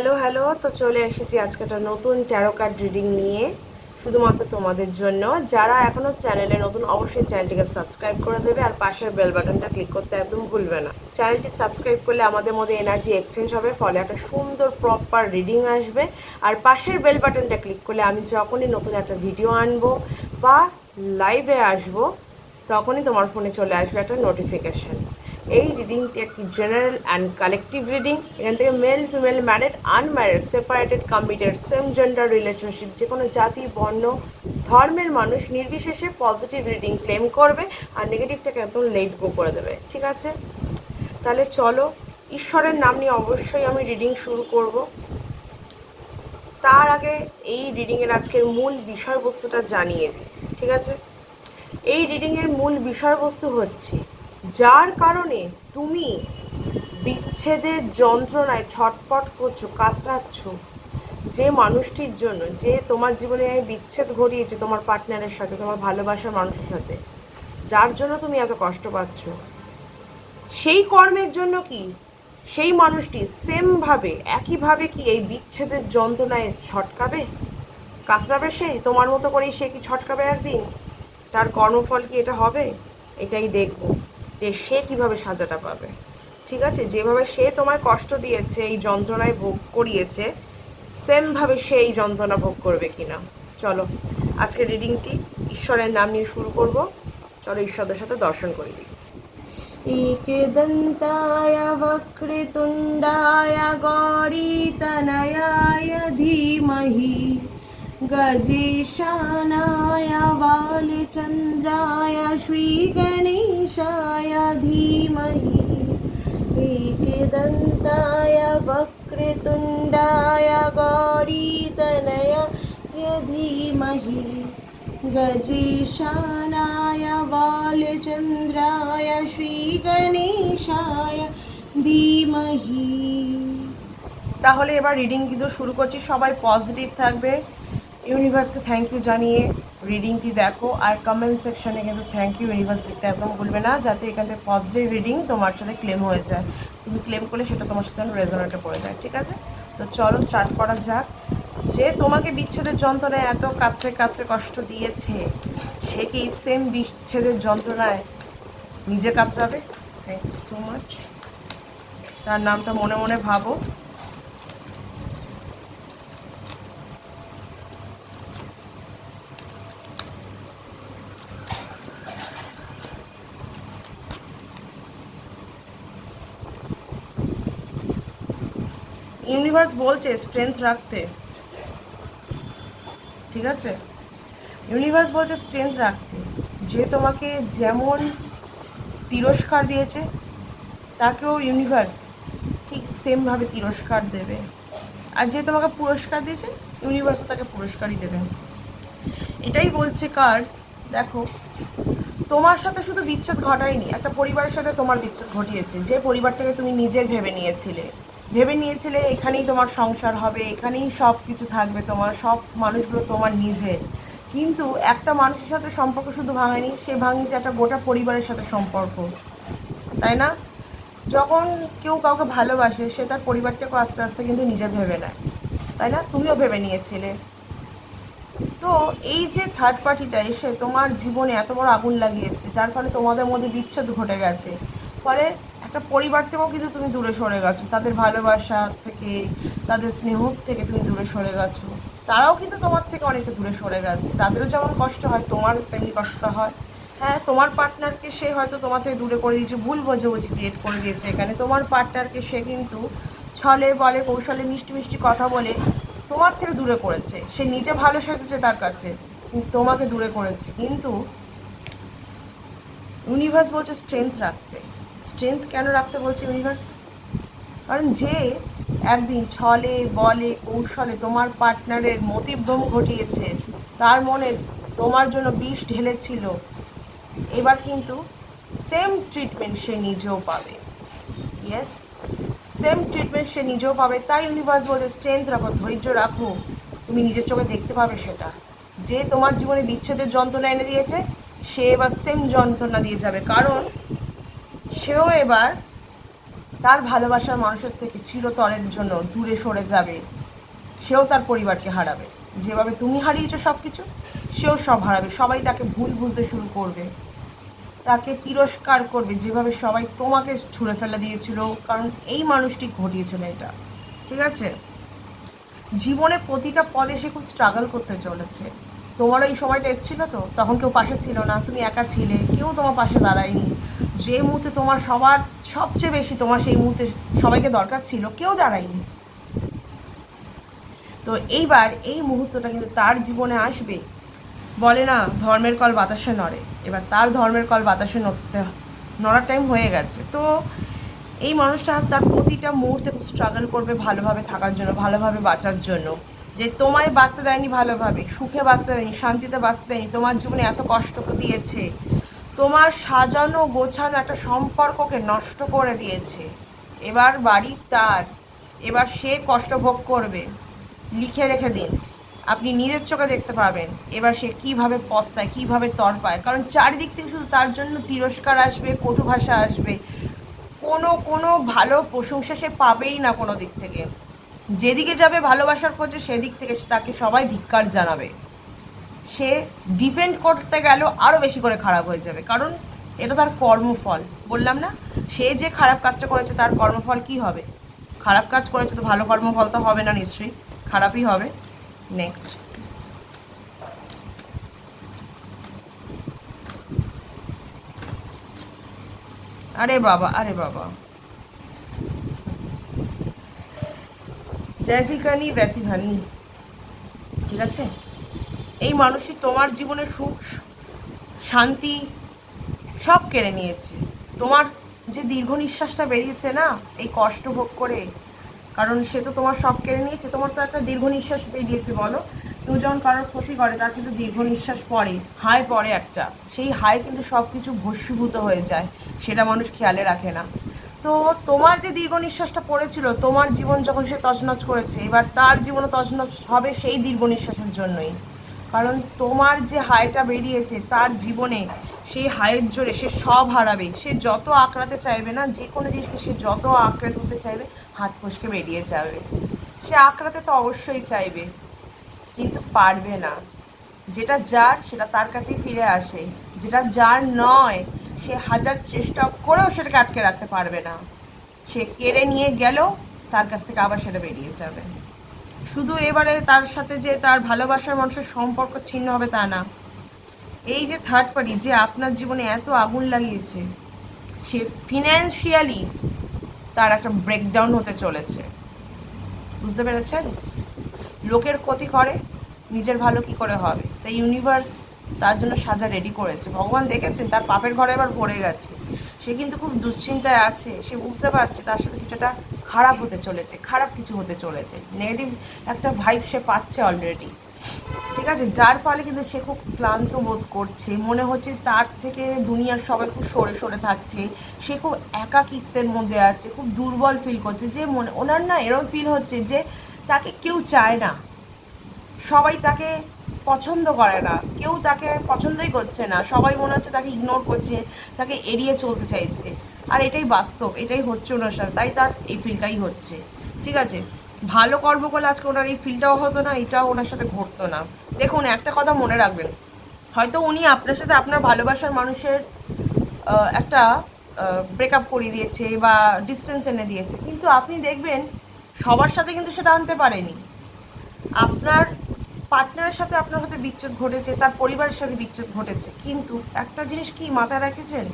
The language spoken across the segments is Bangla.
হ্যালো হ্যালো, তো চলে এসেছি আজকে একটা নতুন ট্যারো কার্ড রিডিং নিয়ে, শুধুমাত্র তোমাদের জন্য। যারা এখনও চ্যানেলে নতুন, অবশ্যই চ্যানেলটিকে সাবস্ক্রাইব করে দেবে আর পাশের বেল বাটনটা ক্লিক করতে একদম ভুলবে না। চ্যানেলটি সাবস্ক্রাইব করলে আমাদের মধ্যে এনার্জি এক্সচেঞ্জ হবে, ফলে একটা সুন্দর প্রপার রিডিং আসবে। আর পাশের বেল বাটনটা ক্লিক করলে আমি যখনই নতুন একটা ভিডিও আনবো বা লাইভে আসবো, তখনই তোমার ফোনে চলে আসবে একটা নোটিফিকেশান। এই রিডিংটি একটি জেনারেল অ্যান্ড কালেকটিভ রিডিং। এখান থেকে male, female, married, unmarried, separated, committed, same gender relationship, যে কোনো জাতি, বর্ণ, ধর্মের মানুষ নির্বিশেষে পজিটিভ রিডিং ক্লেম করবে আর নেগেটিভটাকে একদম লেট গো করে দেবে। ঠিক আছে, তাহলে চলো, ঈশ্বরের নাম নিয়ে অবশ্যই আমি রিডিং শুরু করব। তার আগে এই রিডিংয়ের আজকের মূল বিষয়বস্তুটা জানিয়ে দিই। ঠিক আছে, এই রিডিংয়ের মূল বিষয়বস্তু হচ্ছে, যার কারণে তুমি বিচ্ছেদের যন্ত্রণায় ছটপট করছো, কাতরাচ্ছ, যে মানুষটির জন্য, যে তোমার জীবনে বিচ্ছেদ ঘটিয়েছে তোমার পার্টনারের সাথে, তোমার ভালোবাসার মানুষের সাথে, যার জন্য তুমি এত কষ্ট পাচ্ছ, সেই কর্মের জন্য কি সেই মানুষটি সেমভাবে, একইভাবে কি এই বিচ্ছেদের যন্ত্রণায় ছটকাবে, কাতরাবে? সে তোমার মতো করেই সে কি ছটকাবে একদিন? তার কর্মফল কি এটা হবে? এটাই দেখব যে সে কিভাবে সাজাটা পাবে। ঠিক আছে, যেভাবে সে তোমায় কষ্ট দিয়েছে, এই যন্ত্রণায় ভোগ করিয়েছে, সেমভাবে সে এই যন্ত্রণা ভোগ করবে কিনা। চলো, আজকে রিডিংটি ঈশ্বরের নাম নিয়ে শুরু করব। চলো ঈশ্বরদের সাথে দর্শন করে দিই। एकदन्ताय वक्रतुण्डाय गौरीतनयाय धीमहि गजेशानाय बालचन्द्राय श्रीगणेशाय धीमहि एकदन्ताय वक्रतुण्डाय गौरीतनयाय धीमहि गजेशानाय बालचन्द्राय श्रीगणेशाय धीमहि। তাহলে এবার রিডিং কিন্তু শুরু করছি। সবাই পজিটিভ থাকবে, ইউনিভার্সকে থ্যাংক ইউ জানিয়ে রিডিংটি দেখো। আর কমেন্ট সেকশনে কিন্তু থ্যাংক ইউ ইউনিভার্স লিখতে একদম ভুলবে না, যাতে এখান থেকে পজিটিভ রিডিং তোমার সাথে ক্লেম হয়ে যায়। তুমি ক্লেম করলে সেটা তোমার সাথে রেজোনেটে পড়ে যায়। ঠিক আছে, তো চলো স্টার্ট করা যাক। যে তোমাকে বিচ্ছেদের যন্ত্রণায় এত কাতরে কাতরে কষ্ট দিয়েছে, সে কি সেম বিচ্ছেদের যন্ত্রণায় নিজে কাতরাবে? Thank you so much. তার নামটা মনে মনে ভাবো। ইউনিভার্স বলছে স্ট্রেংথ রাখতে। ঠিক আছে, ইউনিভার্স বলছে স্ট্রেংথ রাখতে। যে তোমাকে যেমন তিরস্কার দিয়েছে, তাকেও ইউনিভার্স ঠিক সেমভাবে তিরস্কার দেবে। আর যে তোমাকে পুরস্কার দিয়েছে, ইউনিভার্স তাকে পুরস্কারই দেবে। এটাই বলছে কার্ডস। দেখো, তোমার সাথে শুধু বিচ্ছেদ ঘটায়নি, একটা পরিবারের সাথে তোমার বিচ্ছেদ ঘটিয়েছে। যে পরিবারটাকে তুমি নিজের ভেবে নিয়েছিলে এখানেই তোমার সংসার হবে, এখানেই সব কিছু থাকবে, তোমার সব মানুষগুলো তোমার নিজের। কিন্তু একটা মানুষের সাথে সম্পর্ক শুধু ভাঙেনি, সে ভাঙিয়েছে একটা গোটা পরিবারের সাথে সম্পর্ক, তাই না? যখন কেউ কাউকে ভালোবাসে, সে তার পরিবারটাকে আস্তে আস্তে কিন্তু নিজের ভেবে নেয়, তাই না? তুমিও ভেবে নিয়েছিলে। তো এই যে থার্ড পার্টিটা এসে তোমার জীবনে এত বড় আগুন লাগিয়েছে, যার ফলে তোমাদের মধ্যে বিচ্ছেদ ঘটে গেছে, ফলে একটা পরিবার থেকেও কিন্তু তুমি দূরে সরে গেছো, তাদের ভালোবাসা থেকে, তাদের স্নেহ থেকে তুমি দূরে সরে গেছো। তারাও কিন্তু তোমার থেকে অনেকটা দূরে সরে গেছে। তাদেরও যেমন কষ্ট হয়, তোমার তেমনি কষ্টটা হয়। হ্যাঁ, তোমার পার্টনারকে সে হয়তো তোমার থেকে দূরে করে দিয়েছে, ভুল বোঝাবুঝি ক্রিয়েট করে দিয়েছে এখানে। তোমার পার্টনারকে সে কিন্তু ছলে বলে, কৌশলে, মিষ্টি মিষ্টি কথা বলে তোমার থেকে দূরে করেছে। সে নিজে ভালো সেজেছে তার কাছে, তোমাকে দূরে করেছে। কিন্তু ইউনিভার্স বলছে স্ট্রেংথ রাখতে। স্ট্রেংথ কেন রাখতে বলছে ইউনিভার্স? কারণ যে একদিন ছলে বলে কৌশলে তোমার পার্টনারের মতিভ্রম ঘটিয়েছে, তার মনে তোমার জন্য বিষ ঢেলেছিল, এবার কিন্তু সেম ট্রিটমেন্ট সে নিজেও পাবে। ইয়েস, সেম ট্রিটমেন্ট সে নিজেও পাবে। তাই ইউনিভার্স বলছে স্ট্রেংথ রাখো, ধৈর্য রাখো, তুমি নিজের চোখে দেখতে পাবে সেটা। যে তোমার জীবনে বিচ্ছেদের যন্ত্রণা এনে দিয়েছে, সে এবার সেম যন্ত্রণা দিয়ে যাবে, কারণ সেও এবার তার ভালোবাসার মানুষের থেকে চিরতরের জন্য দূরে সরে যাবে, সেও তার পরিবারকে হারাবে। যেভাবে তুমি হারিয়েছো সব কিছু, সেও সব হারাবে। সবাই তাকে ভুল বুঝতে শুরু করবে, তাকে তিরস্কার করবে, যেভাবে সবাই তোমাকে ছুঁড়ে ফেলে দিয়েছিল, কারণ এই মানুষটি ঘটিয়েছিল এটা। ঠিক আছে, জীবনে প্রতিটা পদে সে খুব স্ট্রাগল করতে চলেছে। তোমারও এই সময়টা এসেছিলো তো, তখন কেউ পাশে ছিল না, তুমি একা ছিলে, কেউ তোমার পাশে দাঁড়ায়নি। যে মুহূর্তে তোমার সবার সবচেয়ে বেশি তোমার সেই মুহূর্তে সবাইকে দরকার ছিল, কেউ দাঁড়ায়নি। তো এইবার এই মুহূর্তটা কিন্তু তার জীবনে আসবে। বলে না, ধর্মের কল বাতাসে নড়ে, এবার তার ধর্মের কল বাতাসে নড়ার টাইম হয়ে গেছে। তো এই মানুষটা তার প্রতিটা মুহূর্তে খুব স্ট্রাগল করবে ভালোভাবে থাকার জন্য, ভালোভাবে বাঁচার জন্য। যে তোমায় বাঁচতে দেয়নি ভালোভাবে, সুখে বাঁচতে দেয়নি, শান্তিতে বাঁচতে দেয়নি, তোমার জীবনে এত কষ্ট দিয়েছে, তোমার সাজানো গোছানো একটা সম্পর্ককে নষ্ট করে দিয়েছে। এবার বাড়ি তার, এবার সে কষ্ট ভোগ করবে। লিখে রেখে দিন, আপনি নিজের চোখে দেখতে পাবেন এবার সে কীভাবে পস্তায়, কীভাবে তড়পায়। কারণ চারিদিক থেকে শুধু তার জন্য তিরস্কার আসবে, কটু ভাষা আসবে, কোনো ভালো প্রশংসা সে পাবেই না কোনো দিক থেকে। যেদিকে যাবে ভালোবাসার খোঁজে, সেদিক থেকে তাকে সবাই ধিক্কার জানাবে। সে ডিপেন্ড করতে গেল আরও বেশি করে খারাপ হয়ে যাবে, কারণ এটা তার কর্মফল। বললাম না, সে যে খারাপ কাজটা করেছে তার কর্মফল কি হবে? খারাপ কাজ করেছে তো ভালো কর্মফল তো হবে না, নিশ্চয়ই খারাপই হবে। নেক্সট, আরে বাবা, আরে বাবা, জैसी करनी वैसी भरनी। ঠিক আছে, এই মানুষই তোমার জীবনে সুখ শান্তি সব কেড়ে নিয়েছে। তোমার যে দীর্ঘ নিঃশ্বাসটা বেরিয়েছে না এই কষ্ট ভোগ করে, কারণ সে তো তোমার সব কেড়ে নিয়েছে। তোমার তো একটা দীর্ঘ নিঃশ্বাস বেরিয়েছে। বলো, কেউ যখন কারোর ক্ষতি করে তার কিন্তু দীর্ঘ নিঃশ্বাস পড়ে, হাই পড়ে একটা, সেই হাই কিন্তু সব কিছু ভস্মীভূত হয়ে যায়, সেটা মানুষ খেয়ালে রাখে না। তো তোমার যে দীর্ঘ নিঃশ্বাসটা পড়েছিল, তোমার জীবন যখন সে তছনছ করেছে, এবার তার জীবনও তছনছ হবে সেই দীর্ঘ নিঃশ্বাসের জন্যই। কারণ তোমার যে হাইটা বেরিয়েছে তার জীবনে, সেই হাইয়ের জোরে সে সব হারাবে। সে যত আঁকড়াতে চাইবে না, যে কোনো জিনিসকে সে যত আঁকড়ে ধরতে চাইবে, হাত ফসকে বেরিয়ে যাবে। সে আঁকড়াতে তো অবশ্যই চাইবে, কিন্তু পারবে না। যেটা যার সেটা তার কাছেই ফিরে আসে, যেটা যার নয় সে হাজার চেষ্টা করেও সেটাকে আটকে রাখতে পারবে না। সে কেড়ে নিয়ে গেলেও তার কাছ থেকে আবার সেটা বেরিয়ে যাবে। শুধু এবারে তার সাথে যে তার ভালোবাসার মানুষের সম্পর্ক ছিন্ন হবে তা না, এই যে থার্ড পার্টি যে আপনার জীবনে এত আগুন লাগিয়েছে, সে ফিনান্সিয়ালি তার একটা ব্রেকডাউন হতে চলেছে। বুঝতে পেরেছেন? লোকের ক্ষতি করে, নিজের ভালো কি করে হবে? তাই ইউনিভার্স তার জন্য সাজা রেডি করেছে। ভগবান দেখেছেন তার পাপের ঘরে এবার ভরে গেছে, সে কিন্তু খুব দুশ্চিন্তায় আছে। সে বুঝতে পারছে তার সাথে কিছুটা খারাপ হতে চলেছে, খারাপ কিছু হতে চলেছে, নেগেটিভ একটা ভাইব সে পাচ্ছে অলরেডি। ঠিক আছে, যার ফলে কিন্তু সে খুব ক্লান্ত বোধ করছে, মনে হচ্ছে তার থেকে দুনিয়ার সবাই খুব সরে সরে থাকছে, সে খুব একাকিত্বের মধ্যে আছে, খুব দুর্বল ফিল করছে। যে মনে ওনার না এরকম ফিল হচ্ছে যে তাকে কেউ চায় না, সবাই তাকে পছন্দ করে না, কেউ তাকে পছন্দই করছে না, সবাই মনে হচ্ছে তাকে ইগনোর করছে, তাকে এড়িয়ে চলতে চাইছে। আর এটাই বাস্তব, এটাই হচ্ছে ওনার সাথে, তাই তার এই ফিলটাই হচ্ছে। ঠিক আছে, ভালো কর্ম করলে আজকে ওনার এই ফিলটাও হতো না, এটাও ওনার সাথে ঘটতো না। দেখুন, একটা কথা মনে রাখবেন, হয়তো উনি আপনার সাথে আপনার ভালোবাসার মানুষের একটা ব্রেকআপ করিয়ে দিয়েছে বা ডিস্টেন্স এনে দিয়েছে, কিন্তু আপনি দেখবেন সবার সাথে কিন্তু সেটা আনতে পারেনি। আপনার পার্টনারের সাথে আপনার সাথে বিচ্ছেদ ঘটেছে, তার পরিবারের সাথে বিচ্ছেদ ঘটেছে, কিন্তু একটা জিনিস কি মাথায় রেখেছেন,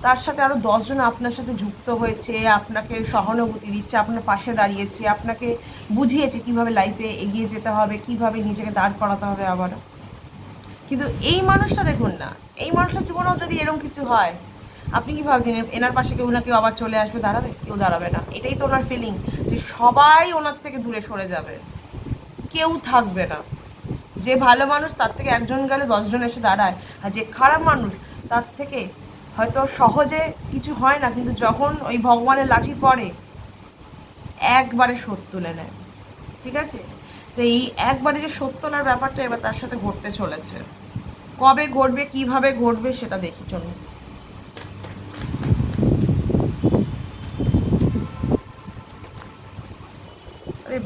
তার সাথে আরও 10 জন আপনার সাথে যুক্ত হয়েছে, আপনাকে সহানুভূতি দিচ্ছে, আপনার পাশে দাঁড়িয়েছে, আপনাকে বুঝিয়েছে কিভাবে লাইফে এগিয়ে যেতে হবে, কিভাবে নিজেকে দাঁড় করাতে হবে আবারও। কিন্তু এই মানুষটা দেখুন না, এই মানুষটার জীবনেও যদি এরকম কিছু হয়, আপনি কি ভাবছেন এনার পাশে কেউ না কেউ আবার চলে আসবে, দাঁড়াবে? কেউ দাঁড়াবে না। এটাই তো ওনার ফিলিং, যে সবাই ওনার থেকে দূরে সরে যাবে, কেউ থাকবে না। যে ভালো মানুষ তার থেকে একজন গেলে 10 জন এসে দাঁড়ায়, আর যে খারাপ মানুষ তার থেকে হয়তো সহজে কিছু হয় না, কিন্তু যখন ওই ভগবানের লাঠি পড়ে একবারে শোধ তুলে নেয়। ঠিক আছে, তো এই একবারে যে শোধ তোলার ব্যাপারটা এবার তার সাথে ঘটতে চলেছে। কবে ঘটবে, কিভাবে ঘটবে সেটা দেখি চলুন।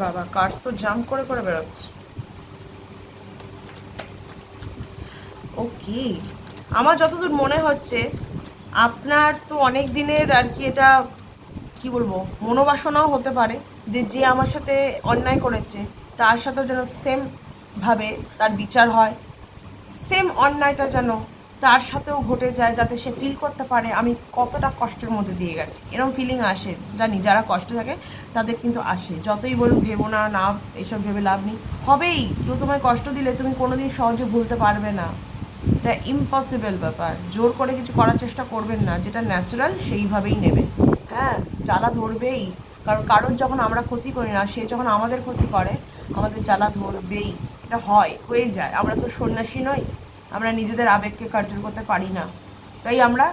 বাবা, কার্স তো জাম্প করে করে বেরোচ্ছে। ওকে, আমার যতদূর মনে হচ্ছে আপনার তো অনেক দিনের আর কি এটা কি বলবো মনোবাসনাও হতে পারে যে যে আমার সাথে অন্যায় করেছে তার সাথেও যেন সেম ভাবে তার বিচার হয়, সেম অন্যায়টা যেন তার সাথেও ঘটে যায়, যাতে সে ফিল করতে পারে আমি কতটা কষ্টের মধ্যে দিয়ে গেছি। এরকম ফিলিং আসে, জানি যারা কষ্টে থাকে তাদের কিন্তু আসে। যতই বলুন ভেবো না, না এসব ভেবে লাভ নেই, হবেই। কেউ তোমায় কষ্ট দিলে তুমি কোনোদিন সহজে ভুলতে পারবে না, এটা ইম্পসিবল ব্যাপার। জোর করে কিছু করার চেষ্টা করবেন না, যেটা ন্যাচারাল সেইভাবেই নেবেন। হ্যাঁ, জ্বালা ধরবেই, কারণ কারোর যখন আমরা ক্ষতি করি না, সে যখন আমাদের ক্ষতি করে আমাদের জ্বালা ধরবেই। এটা হয়, হয়ে যায়। আমরা তো সন্ন্যাসী নই, আমরা নিজেদের আবেগকে কন্ট্রোল করতে পারি না। তাই আমরা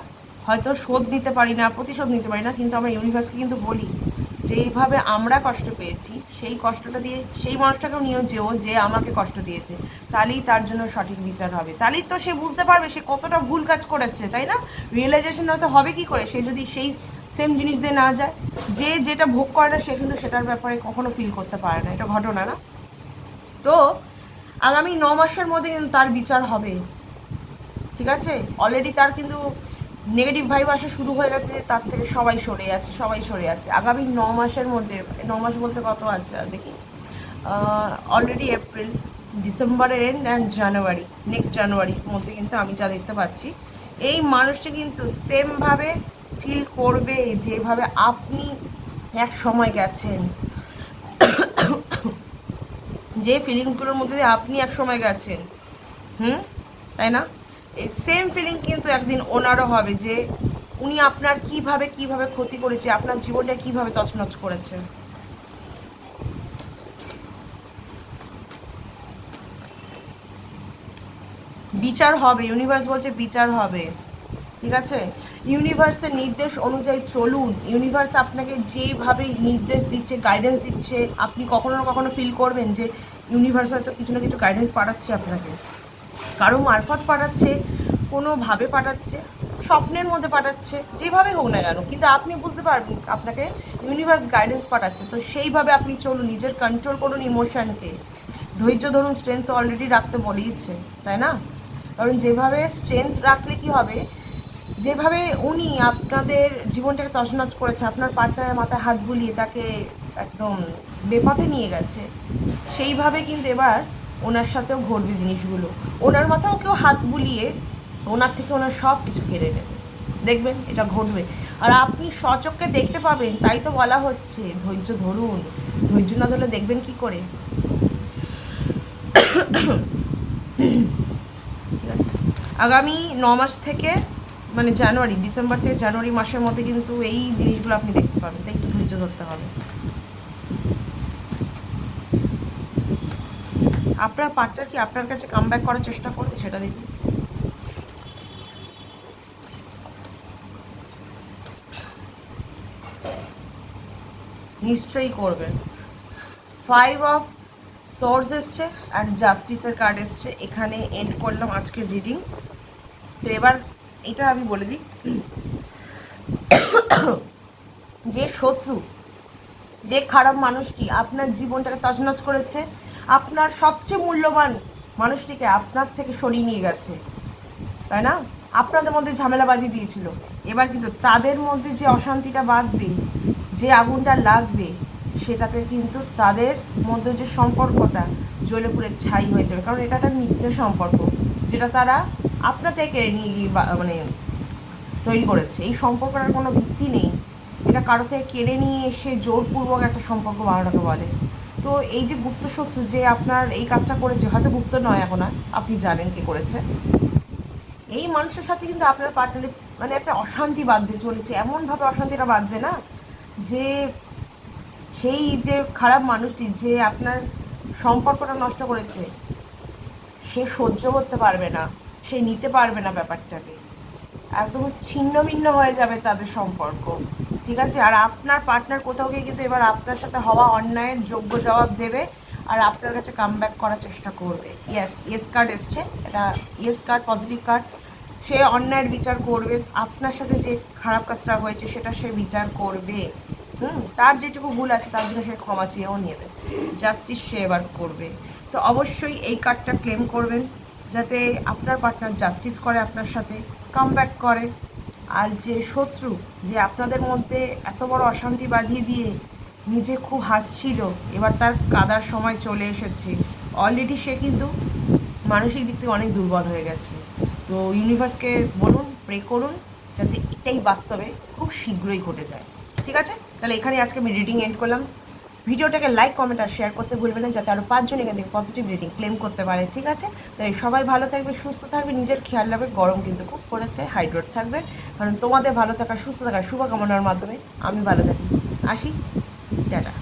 হয়তো শোধ নিতে পারি না, প্রতিশোধ নিতে পারি না, কিন্তু আমরা ইউনিভার্সকে কিন্তু বলি যেইভাবে আমরা কষ্ট পেয়েছি সেই কষ্টটা দিয়ে সেই মানুষটাকেও নিয়েও যেও যে আমাকে কষ্ট দিয়েছে, তাহলেই তার জন্য সঠিক বিচার হবে। তাহলেই তো সে বুঝতে পারবে সে কতটা ভুল কাজ করেছে, তাই না? রিয়েলাইজেশন হয়তো হবে কি করে, সে যদি সেই সেম জিনিস দিয়ে না যায়। যে যেটা ভোগ করে না সে কিন্তু সেটার ব্যাপারে কখনো ফিল করতে পারে না, এটা ঘটনা না? তো আগামী 9 মাসের মধ্যে কিন্তু তার বিচার হবে, ঠিক আছে? অলরেডি তার কিন্তু নেগেটিভ ভাইব আসা শুরু হয়ে গেছে, তার থেকে সবাই সরে যাচ্ছে, সবাই সরে যাচ্ছে আগামী 9 মাসের মধ্যে। 9 মাস বলতে কত আছে দেখি, অলরেডি এপ্রিল, ডিসেম্বরের এন্ড অ্যান্ড জানুয়ারি, নেক্সট জানুয়ারির মধ্যে কিন্তু আমি যা দেখতে পাচ্ছি এই মানুষটি কিন্তু সেমভাবে ফিল করবে যেভাবে আপনি এক সময় গেছেন, যে ফিলিংসগুলোর মধ্যে দিয়ে আপনি এক সময় গেছেন। তাই না? এই সেম ফিলিং কিন্তু একদিন ওনারও হবে, যে উনি আপনার কিভাবে কিভাবে ক্ষতি করেছে, আপনার জীবনটা কিভাবে তছনছ করেছে। বিচার হবে, ইউনিভার্স বলছে বিচার হবে, ঠিক আছে? ইউনিভার্সের নির্দেশ অনুযায়ী চলুন। ইউনিভার্স আপনাকে যেভাবে নির্দেশ দিচ্ছে, গাইডেন্স দিচ্ছে, আপনি কখনো না কখনো ফিল করবেন যে ইউনিভার্স হয়তো কিছু না কিছু গাইডেন্স পাঠাচ্ছে আপনাকে, কারো মারফত পাঠাচ্ছে, কোনোভাবে পাঠাচ্ছে, স্বপ্নের মধ্যে পাঠাচ্ছে, যেভাবে হোক না কেন, কিন্তু আপনি বুঝতে পারবেন আপনাকে ইউনিভার্স গাইডেন্স পাঠাচ্ছে। তো সেইভাবে আপনি চলুন, নিজের কন্ট্রোল করুন ইমোশনকে, ধৈর্য ধরুন, স্ট্রেংথ তো অলরেডি রাখতে বলেইছে, তাই না? কারণ যেভাবে স্ট্রেংথ রাখলে কি হবে, যেভাবে উনি আপনাদের জীবনটাকে তছনছ করেছে, আপনার পার্টনারের মাথায় হাত বুলিয়ে তাকে একদম বেপথে নিয়ে গেছে, সেইভাবে কিন্তু এবার ওনার সাথেও ঘটবে জিনিসগুলো। ওনার মাথাও কেউ হাত বুলিয়ে ওনার থেকে ওনার সব কিছু কেড়ে নেবে, দেখবেন এটা ঘটবে। আর আপনি স্বচক্ষে দেখতে পাবেন, তাই তো বলা হচ্ছে ধৈর্য ধরুন। ধৈর্য না ধরলে দেখবেন কি করে, ঠিক আছে? আগামী 9 মাস থেকে, মানে জানুয়ারি, ডিসেম্বর থেকে জানুয়ারি মাসের মধ্যে কিন্তু এই জিনিসগুলো আপনি দেখতে পাবেন, তাই একটু ধৈর্য ধরতে হবে। আপনার পার্টনার কি আপনার কাছে কাম ব্যাক করার চেষ্টা করবে সেটা দেখুন। নিশ্চয়ই করবেন। 5 অফ সোর্স এসছে অ্যান্ড জাস্টিসের কার্ড এসছে, এখানে এন্ড করলাম আজকের রিডিং। তো এবার এটা আমি বলে দিই, যে শত্রু, যে খারাপ মানুষটি আপনার জীবনটাকে তছনছ করেছে, আপনার সবচেয়ে মূল্যবান মানুষটিকে আপনার থেকে সরিয়ে নিয়ে গেছে, তাই না? আপনাদের মধ্যে ঝামেলা বাঁধিয়ে দিয়েছিল, এবার কিন্তু তাদের মধ্যে যে অশান্তিটা বাঁধবে, যে আগুনটা লাগবে, সেটাতে কিন্তু তাদের মধ্যে যে সম্পর্কটা জ্বলে পুড়ে ছাই হয়ে যাবে। কারণ এটা একটা মিথ্যে সম্পর্ক, যেটা তারা আপনা থেকে নিয়ে গিয়ে মানে তৈরি করেছে। এই সম্পর্কটার কোনো ভিত্তি নেই, এটা কারো থেকে কেড়ে নিয়ে এসে জোরপূর্বক একটা সম্পর্ক বানানোকে বলে। তো এই যে গুপ্ত শত্রু যে আপনার এই কাজটা করেছে, হয়তো গুপ্ত নয় এখন আর, আপনি জানেন কে করেছে, এই মানুষের সাথে কিন্তু আপনার পার্টনারে মানে একটা অশান্তি বাঁধতে চলেছে, এমনভাবে অশান্তিটা বাঁধবে না যে সেই যে খারাপ মানুষটি যে আপনার সম্পর্কটা নষ্ট করেছে সে সহ্য করতে পারবে না, সে নিতে পারবে না ব্যাপারটাকে, একদম ছিন্ন ভিন্ন হয়ে যাবে তাদের সম্পর্ক, ঠিক আছে? আর আপনার পার্টনার কোথাও গিয়ে কিন্তু এবার আপনার সাথে হওয়া অন্যায়ের যোগ্য জবাব দেবে, আর আপনার কাছে কাম ব্যাক করার চেষ্টা করবে। ইয়েস কার্ড এসছে, এটা ইয়েস কার্ড, পজিটিভ কার্ড। সে অন্যায়ের বিচার করবে, আপনার সাথে যে খারাপ কাজটা হয়েছে সেটা সে বিচার করবে, তার যেটুকু ভুল আছে তার জন্য সে ক্ষমা চেয়েও নেবে, জাস্টিস সে এবার করবে। তো অবশ্যই এই কার্ডটা ক্লেম করবেন যাতে আপনার পার্টনার জাস্টিস করে, আপনার সাথে কাম ব্যাক করে। আর যে শত্রু, যে আপনাদের মধ্যে এত বড় অশান্তি বাঁধিয়ে দিয়ে নিজে খুব হাসছিল, এবার তার কাদার সময় চলে এসেছে। অলরেডি সে কিন্তু মানসিক দিক থেকে অনেক দুর্বল হয়ে গেছে। তো ইউনিভার্সকে বলুন, প্রে করুন যাতে এটাই বাস্তবে খুব শীঘ্রই ঘটে যায়। ঠিক আছে, তাহলে এখানে আজকে আমি রিডিং এন্ড করলাম। ভিডিওটাকে লাইক, কমেন্ট আর শেয়ার করতে ভুলবেন না, যাতে আরও 5 জন এখান থেকে পজিটিভ রিডিং ক্লেম করতে পারে। ঠিক আছে, তাই সবাই ভালো থাকবে, সুস্থ থাকবে, নিজের খেয়াল রাখবে। গরম কিন্তু খুব পড়েছে, হাইড্রেট থাকবে, কারণ তোমাদের ভালো থাকা, সুস্থ থাকার শুভকামনার মাধ্যমে আমি ভালো থাকি। আসি, টাটা।